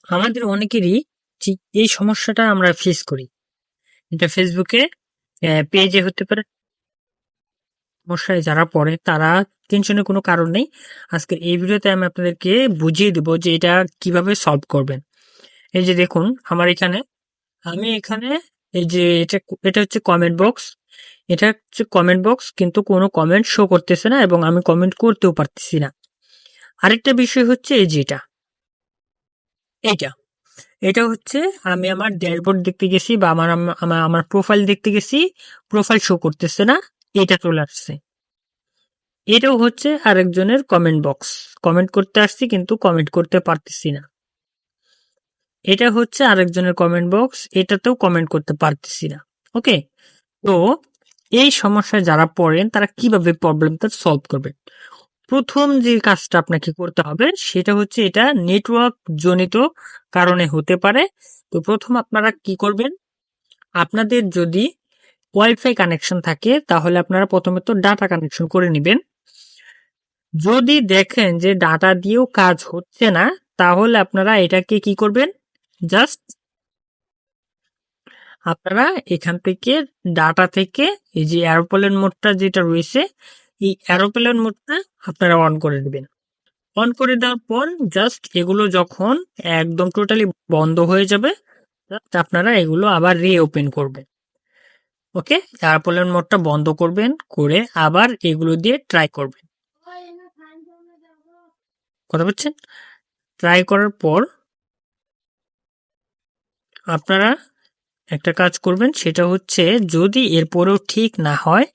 আমাদের অনেকেরই ঠিক এই সমস্যাটা আমরা ফেস করি। এটা ফেসবুকে পেজে হতে পারে। সমস্যায় যারা পড়ে তারা টেনশনের কোনো কারণ নেই। আজকের এই ভিডিওতে আমি আপনাদেরকে বুঝিয়ে দেবো যে এটা কিভাবে সলভ করবেন। এই যে দেখুন আমার এখানে, আমি এখানে এই যে এটা হচ্ছে কমেন্ট বক্স। এটা হচ্ছে কমেন্ট বক্স, কিন্তু কোনো কমেন্ট শো করতেছে না এবং আমি কমেন্ট করতেও পারতেছি না। আরেকটা বিষয় হচ্ছে এই যে এইটা এটা হচ্ছে আমি আমার ড্যাশবোর্ড দেখতে গেছি বা আমার প্রোফাইল দেখতে গেছি, প্রোফাইল শো করতেছে না, এটা চলে আসছে। এটাও হচ্ছে আরেকজনের কমেন্ট বক্স, কমেন্ট করতে আসছি কিন্তু কমেন্ট করতে পারতেছি না। এটা হচ্ছে আরেকজনের কমেন্ট বক্স, এটাতেও কমেন্ট করতে পারতেছি না। ওকে, তো এই সমস্যায় যারা পড়েন তারা কিভাবে প্রবলেমটা সলভ করবেন? প্রথম যে কাজটা আপনাকে করতে হবে সেটা হচ্ছে এটা নেটওয়ার্ক জনিত কারণে হতে পারে। তো প্রথম আপনারা কি করবেন, আপনাদের যদি ওয়াইফাই কানেকশন থাকে তাহলে আপনারা প্রথমে তো ডাটা কানেকশন করে নেবেন। যদি দেখেন যে ডাটা দিয়েও কাজ হচ্ছে না, তাহলে আপনারা এটাকে কি করবেন, জাস্ট আপনারা এখান থেকে ডাটা থেকে এই যে এরোপ্লেন মোডটা যেটা রয়েছে, এই এরোপ্লেন মোডটা আপনারা অন করে দেবেন। অন করে দেওয়ার পর জাস্ট এগুলো যখন একদম টোটালি বন্ধ হয়ে যাবে, just আপনারা এগুলো আবার রিওপেন করবেন। ওকে, এয়ারপ্লেন মোডটা বন্ধ করবেন, করে আবার এগুলো দিয়ে ট্রাই করবেন। কথা বলছেন? ট্রাই করার পর আপনারা একটা কাজ করবেন, সেটা হচ্ছে যদি এরপরেও ঠিক না হয়,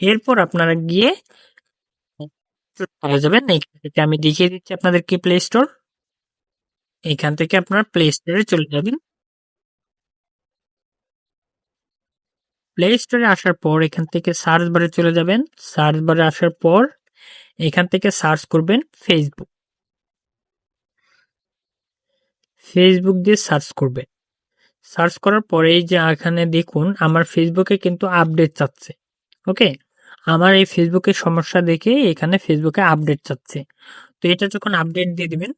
এরপর আপনারা গিয়ে চলে যাবেন। এইখান থেকে আমি দেখিয়ে দিচ্ছি আপনাদেরকে প্লে স্টোর। এইখান থেকে আপনারা প্লে স্টোরে চলে যাবেন। প্লে স্টোরে আসার পর এখান থেকে সার্চ বারে চলে যাবেন। সার্চ বারে আসার পর এখান থেকে সার্চ করবেন ফেসবুক। ফেসবুক দিয়ে সার্চ করবেন। সার্চ করার পরে এই যে এখানে দেখুন আমার ফেসবুকে কিন্তু আপডেট চাচ্ছে। ওকে, আমার এই ফেসবুকের সমস্যা দেখে এখানে ফেসবুকে আপডেট চাচ্ছে। তো এটা যখন আপডেট দিয়ে দিবেন,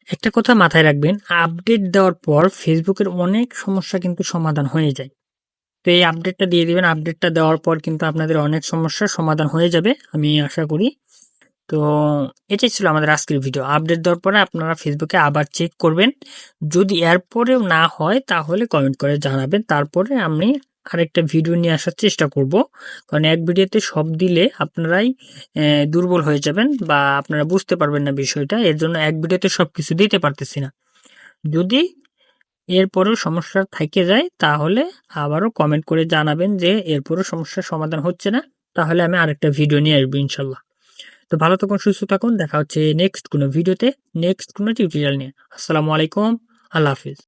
একটা কথা মাথায় রাখবেন, আপডেট দেওয়ার পর ফেসবুকের অনেক সমস্যা কিন্তু সমাধান হয়ে যায়। তো এই আপডেটটা দিয়ে দিবেন। আপডেটটা দেওয়ার পর কিন্তু আপনাদের অনেক সমস্যার সমাধান হয়ে যাবে, আমি আশা করি। তো এটাই ছিল আমাদের আজকের ভিডিও। আপডেট দেওয়ার পরে আপনারা ফেসবুকে আবার চেক করবেন। যদি এরপরেও না হয় তাহলে কমেন্ট করে জানাবেন। তারপরে আমি আরেকটা ভিডিও নিয়ে আসার চেষ্টা করব। কারণ এক ভিডিওতে সব দিলে আপনারাই দুর্বল হয়ে যাবেন বা আপনারা বুঝতে পারবেন না বিষয়টা। এর জন্য এক ভিডিওতে সবকিছু দিতে পারতেছি না। যদি এরপরেও সমস্যা থেকে যায় তাহলে আবারও কমেন্ট করে জানাবেন যে এরপরেও সমস্যার সমাধান হচ্ছে না। তাহলে আমি আরেকটা ভিডিও নিয়ে আসবো ইনশাল্লাহ। তো ভালো থাকুন, সুস্থ থাকুন। দেখা হচ্ছে নেক্সট কোনো ভিডিওতে, নেক্সট কোনো টিউটোরিয়াল নিয়ে। আসসালামু আলাইকুম, আল্লাহ হাফিজ।